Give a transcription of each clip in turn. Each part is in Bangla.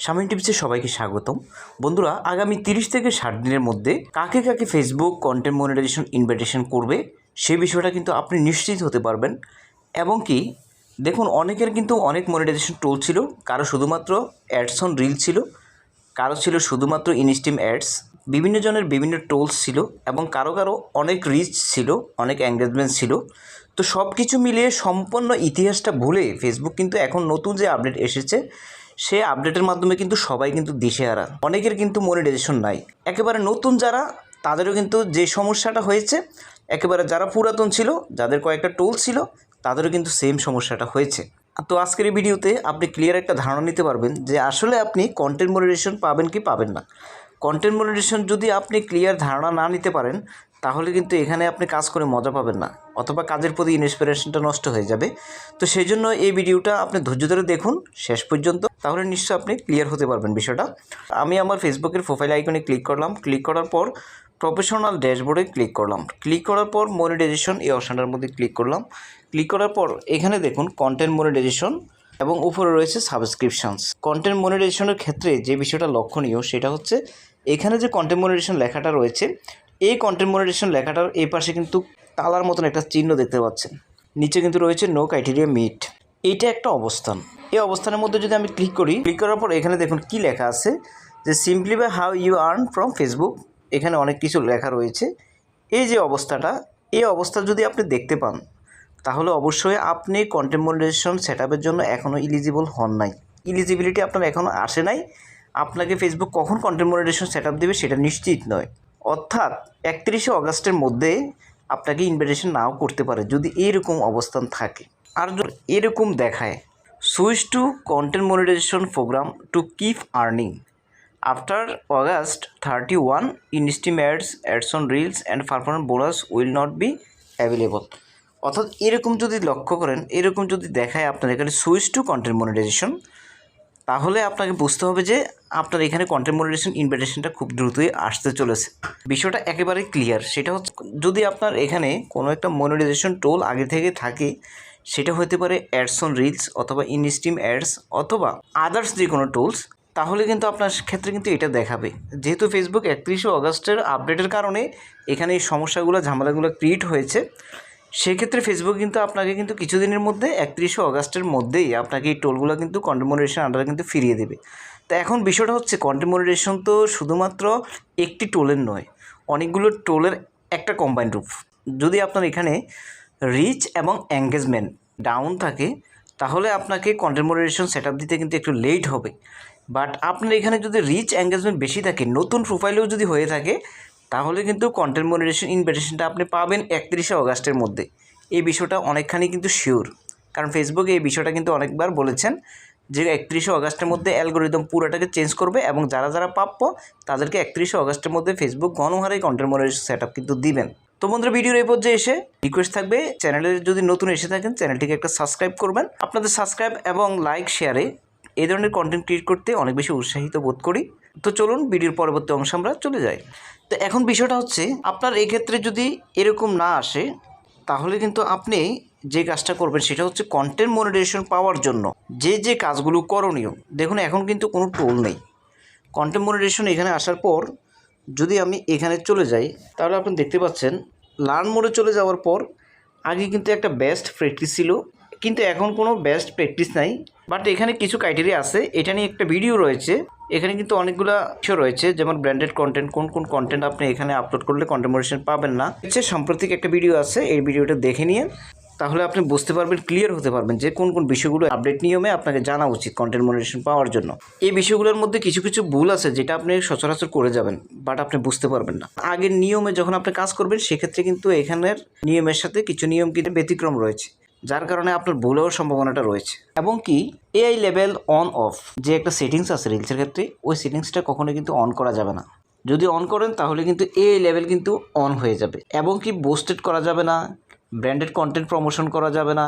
শামীম টিপসে সবাইকে স্বাগতম। বন্ধুরা, আগামী 30 থেকে 60 দিনের মধ্যে কাকে কাকে ফেসবুক কন্টেন্ট মনিটাইজেশন ইনভাইটেশন করবে সেই বিষয়টা কিন্তু আপনি নিশ্চিত হতে পারবেন। এবং কি দেখুন, অনেকের কিন্তু অনেক মনিটাইজেশন টুল ছিল, কারো শুধুমাত্র অ্যাডস অন রিল ছিল, কারো ছিল শুধুমাত্র ইনস্টিম অ্যাডস, বিভিন্ন জনের বিভিন্ন টুলস ছিল এবং কারো কারো অনেক রিচ ছিল, অনেক এঙ্গেজমেন্ট ছিল। তো সব কিছু মিলিয়ে সম্পূর্ণ ইতিহাসটা ভুলে ফেসবুক কিন্তু এখন নতুন যে আপডেট এসেছে সেই আপডেটের মাধ্যমে কিন্তু সবাই কিন্তু দিশেহারা। অনেকের কিন্তু মনিটাইজেশন নাই। একেবারে নতুন যারা, তাদেরও কিন্তু যে সমস্যাটা হয়েছে, একেবারে যারা পুরাতন ছিল, যাদের কয়েকটা টুল ছিল, তাদেরও কিন্তু সেম সমস্যাটা হয়েছে। তো আজকের এই ভিডিওতে আপনি ক্লিয়ার একটা ধারণা নিতে পারবেন যে আসলে আপনি কন্টেন্ট মনিটাইজেশন পাবেন কি পাবেন না। কন্টেন্ট মনিটাইজেশন যদি আপনি ক্লিয়ার ধারণা না নিতে পারেন, তাহলে কিন্তু এখানে আপনি কাজ করে মজা পাবেন না, অথবা কাজের প্রতি ইন্সপিরেশনটা নষ্ট হয়ে যাবে। তো সেই জন্য এই ভিডিওটা আপনি ধৈর্য ধরে দেখুন শেষ পর্যন্ত, তাহলে নিশ্চয়ই আপনি ক্লিয়ার হতে পারবেন বিষয়টা। আমি আমার ফেসবুকের প্রোফাইল আইকনে ক্লিক করলাম। ক্লিক করার পর প্রফেশনাল ড্যাশবোর্ডে ক্লিক করলাম। ক্লিক করার পর মনিটাইজেশন এই অপশানটার মধ্যে ক্লিক করলাম। ক্লিক করার পর এখানে দেখুন কন্টেন্ট মনিটাইজেশন এবং উপরে রয়েছে সাবস্ক্রিপশনস। কন্টেন্ট মনিটাইজেশনের ক্ষেত্রে যে বিষয়টা লক্ষণীয় সেটা হচ্ছে এখানে যে কন্টেন্ট মনিটাইজেশন লেখাটা রয়েছে, এই কন্টেন্ট মনিটাইজেশন লেখাটার এই পাশে কিন্তু তালার মতন একটা চিহ্ন দেখতে পাচ্ছেন। নিচে কিন্তু রয়েছে নো ক্রাইটেরিয়া মিট। এইটা একটা অবস্থান। এই অবস্থানের মধ্যে যদি আমি ক্লিক করি, ক্লিক করার পর এখানে দেখুন কি লেখা আছে যে simplify how you earn from Facebook. এখানে অনেক কিছু লেখা রয়েছে। এই যে অবস্থাটা, এই অবস্থা যদি আপনি দেখতে পান, তাহলে অবশ্যই আপনি কন্টেন্ট মনিটাইজেশন সেটআপের জন্য এখনও ইলিজিবল হন নাই। ইলিজিবিলিটি আপনার এখনও আসে নাই। আপনাকে ফেসবুক কখন কন্টেন্ট মনিটাইজেশন সেটআপ দেবে সেটা নিশ্চিত নয়। অর্থাৎ 31শে অগাস্টের মধ্যে আপনাকে ইনভাইটেশন নাও করতে পারে যদি এরকম অবস্থান থাকে। আর যদি এরকম দেখায় switch to content monetisation programme to keep earning after August 31 instream ads, ads on reels and performance bonus will not be available. অর্থাৎ এরকম যদি লক্ষ্য করেন, এরকম যদি দেখায় আপনার এখানে সুইচ টু কন্টেন্ট মনিটাইজেশন, তাহলে আপনাকে বুঝতে হবে যে আপনার এখানে কন্টেন্ট মনিটাইজেশন ইনভাইটেশনটা খুব দ্রুতই আসতে চলেছে। বিষয়টা একেবারেই ক্লিয়ার। সেটা হচ্ছে যদি আপনার এখানে কোনো একটা মনিটাইজেশন টুল আগে থেকে থাকে, সেটা হতে পারে অ্যাডস অন রিলস অথবা ইনস্টিম অ্যাডস অথবা আদার্স যে কোনো টুলস, তাহলে কিন্তু আপনার ক্ষেত্রে কিন্তু এটা দেখাবে। যেহেতু ফেসবুক 31শে অগাস্টের আপডেটের কারণে এখানে এই সমস্যাগুলো ঝামেলাগুলো ক্রিয়েট হয়েছে, সেক্ষেত্রে ফেসবুক কিন্তু আপনাকে কিন্তু কিছুদিনের মধ্যে 31শে অগাস্টের মধ্যেই আপনাকে এই টোলগুলো কিন্তু কন্টেন্ট মনিটাইজেশন আন্ডারে কিন্তু ফিরিয়ে দেবে। তো এখন বিষয়টা হচ্ছে কন্টেন্ট মনিটাইজেশন তো শুধুমাত্র একটি টোলের নয়, অনেকগুলো টোলের একটা কম্বাইন্ড রূপ। যদি আপনার এখানে রিচ এবং এঙ্গেজমেন্ট ডাউন থাকে, তাহলে আপনাকে কন্টেন্ট মনিটাইজেশন সেটআপ দিতে কিন্তু একটু লেট হবে। বাট আপনার এখানে যদি রিচ এঙ্গেজমেন্ট বেশি থাকে, নতুন প্রোফাইলেও যদি হয়ে থাকে, তাহলে কিন্তু কন্টেন্ট মনিটাইজেশন ইনভাইটেশনটা আপনি পাবেন 31শে অগাস্টের মধ্যে। এই বিষয়টা অনেকখানি কিন্তু শিওর, কারণ ফেসবুক এই বিষয়টা কিন্তু অনেকবার বলেছেন যে 31শে অগাস্টের মধ্যে অ্যালগোরিদম পুরোটাকে চেঞ্জ করবে এবং যারা যারা প্রাপ্য তাদেরকে 31শে অগাস্টের মধ্যে ফেসবুক গণহারে কন্টেন্ট মনিটাইজেশন সেটআপ কিন্তু দিবেন। তো বন্ধুরা, ভিডিওর এই পর্যায়ে এসে রিকোয়েস্ট থাকবে, চ্যানেলের যদি নতুন এসে থাকেন চ্যানেলটিকে একটা সাবস্ক্রাইব করবেন। আপনাদের সাবস্ক্রাইব এবং লাইক শেয়ারে এই ধরনের কন্টেন্ট ক্রিয়েট করতে অনেক বেশি উৎসাহিত বোধ করি। তো চলুন ভিডিওর পরবর্তী অংশে আমরা চলে যাই। তো এখন বিষয়টা হচ্ছে আপনার এই ক্ষেত্রে যদি এরকম না আসে, তাহলে কিন্তু আপনি যে কাজটা করবেন সেটা হচ্ছে কন্টেন্ট মনিটাইজেশন পাওয়ার জন্য যে যে কাজগুলো করণীয়। দেখুন, এখন কিন্তু কোনো টুল নেই। কন্টেন্ট মনিটাইজেশন এখানে আসার পর যদি আমি এখানে চলে যাই, তাহলে আপনি দেখতে পাচ্ছেন লার্ন মোডে চলে যাওয়ার পর আগে কিন্তু একটা বেস্ট প্র্যাকটিস ছিল, কিন্তু এখন কোনো বেস্ট প্র্যাকটিস নাই। বাট এখানে কিছু ক্রাইটেরিয়া আছে, এটা নিয়ে একটা ভিডিও রয়েছে। এখানে কিন্তু অনেকগুলো কিছু রয়েছে, যেমন ব্র্যান্ডেড কন্টেন্ট, কোন কোন কন্টেন্ট আপনি এখানে আপলোড করলে কন্টেন্ট মনিটাইজেশন পাবেন না। সাম্প্রতিক একটা ভিডিও আছে, এই ভিডিওটা দেখে নিয়ে তাহলে আপনি বুঝতে পারবেন, ক্লিয়ার হতে পারবেন যে কোন কোন বিষয়গুলো আপডেট নিয়মে আপনাকে জানা উচিত কন্টেন্ট মনিটাইজেশন পাওয়ার জন্য। এই বিষয়গুলোর মধ্যে কিছু কিছু ভুল আছে যেটা আপনি সচরাচর করে যাবেন, বাট আপনি বুঝতে পারবেন না। আগের নিয়মে যখন আপনি কাজ করবেন, সেক্ষেত্রে কিন্তু এখানের নিয়মের সাথে কিছু নিয়ম কিন্তু ব্যতিক্রম রয়েছে, যার কারণে আপনার ভুল হওয়ার সম্ভাবনাটা রয়েছে। এবং কি এআই লেভেল অন অফ যে একটা সেটিংস আছে রিলসের ক্ষেত্রে, ওই সেটিংসটা কখনো কিন্তু অন করা যাবে না। যদি অন করেন তাহলে কিন্তু এআই লেভেল কিন্তু অন হয়ে যাবে। এবং কি বোস্টেড করা যাবে না, ব্র্যান্ডেড কন্টেন্ট প্রমোশন করা যাবে না,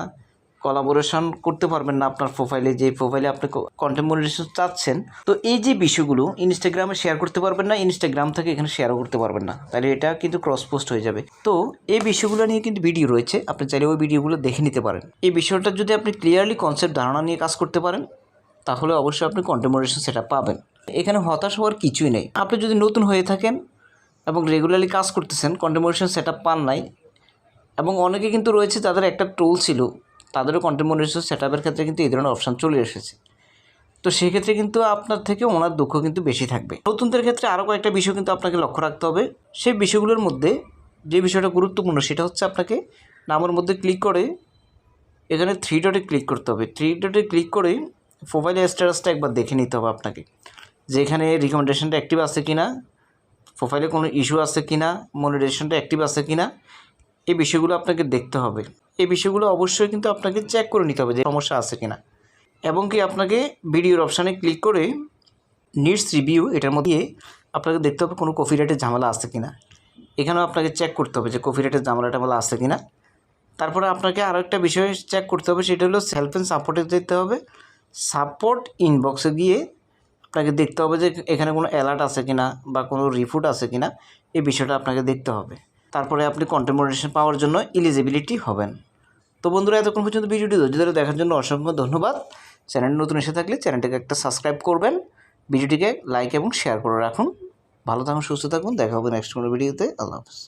কোলাবোরেশন করতে পারবেন না আপনার প্রোফাইলে, যে প্রোফাইলে আপনি কন্টেন্ট মনিটাইজেশন চাচ্ছেন। তো এই যে বিষয়গুলো ইনস্টাগ্রামে শেয়ার করতে পারবেন না, ইনস্টাগ্রাম থেকে এখানে শেয়ারও করতে পারবেন না, তাহলে এটা কিন্তু ক্রস পোস্ট হয়ে যাবে। তো এই বিষয়গুলো নিয়ে কিন্তু ভিডিও রয়েছে, আপনি চাইলে ওই ভিডিওগুলো দেখে নিতে পারেন। এই বিষয়টা যদি আপনি ক্লিয়ারলি কনসেপ্ট ধারণা নিয়ে কাজ করতে পারেন, তাহলে অবশ্যই আপনি কন্টেন্ট মনিটাইজেশন সেটআপ পাবেন। এখানে হতাশ হওয়ার কিছুই নেই। আপনি যদি নতুন হয়ে থাকেন এবং রেগুলারলি কাজ করতেছেন, কন্টেন্ট মনিটাইজেশন সেটআপ পান নাই, এবং অনেকে কিন্তু রয়েছে যাদের একটা টুল ছিল, তাদেরও কন্টেন্ট মনিটাইজেশন সেটআপের ক্ষেত্রে কিন্তু এই ধরনের অপশান চলে এসেছে। তো সেই ক্ষেত্রে কিন্তু আপনার থেকে ওনার দুঃখ কিন্তু বেশি থাকবে। নতুনদের ক্ষেত্রে আরও কয়েকটা বিষয় কিন্তু আপনাকে লক্ষ্য রাখতে হবে। সেই বিষয়গুলোর মধ্যে যে বিষয়টা গুরুত্বপূর্ণ সেটা হচ্ছে আপনাকে নামের মধ্যে ক্লিক করে এখানে 3 ডটে ক্লিক করতে হবে। 3 ডটে ক্লিক করে প্রোফাইলের স্ট্যাটাসটা একবার দেখে নিতে হবে আপনাকে, যে এখানে রিকমেন্ডেশনটা অ্যাক্টিভ আছে কি না, প্রোফাইলে কোনো ইস্যু আছে কি না, মনিটাইজেশনটা অ্যাক্টিভ আছে কি না, এই বিষয়গুলো আপনাকে দেখতে হবে। এই বিষয়গুলো অবশ্যই কিন্তু আপনাকে চেক করে নিতে হবে যে সমস্যা আছে কি না। এবং কি আপনাকে ভিডিওর অপশানে ক্লিক করে নিডস রিভিউ এটার মধ্যে আপনাকে দেখতে হবে কোনো কপিরাইটের ঝামেলা আছে কি না। এখানেও আপনাকে চেক করতে হবে যে কপিরাইটের ঝামেলাটা আছে কি না। তারপরে আপনাকে আরও একটা বিষয় চেক করতে হবে, সেটা হলো সেলফ অ্যান্ড সাপোর্টে যেতে হবে। সাপোর্ট ইনবক্সে গিয়ে আপনাকে দেখতে হবে যে এখানে কোনো অ্যালার্ট আছে কি না বা কোনো রিপোর্ট আছে কি না, এই বিষয়টা আপনাকে দেখতে হবে। তারপরে আপনি কন্টেন্ট মনিটাইজেশন পাওয়ার জন্য এলিজিবিলিটি হবেন। তো বন্ধুরা, এতক্ষণ পর্যন্ত ভিডিওটি ধৈর্য ধরে দেখার জন্য অসংখ্য ধন্যবাদ। চ্যানেল নতুন এসে থাকলে চ্যানেলটাকে একটা সাবস্ক্রাইব করবেন, ভিডিওটিকে লাইক এবং শেয়ার করে রাখুন। ভালো থাকুন, সুস্থ থাকুন, দেখা হবে নেক্সট কোনো ভিডিওতে। আল্লাহ হাফেজ।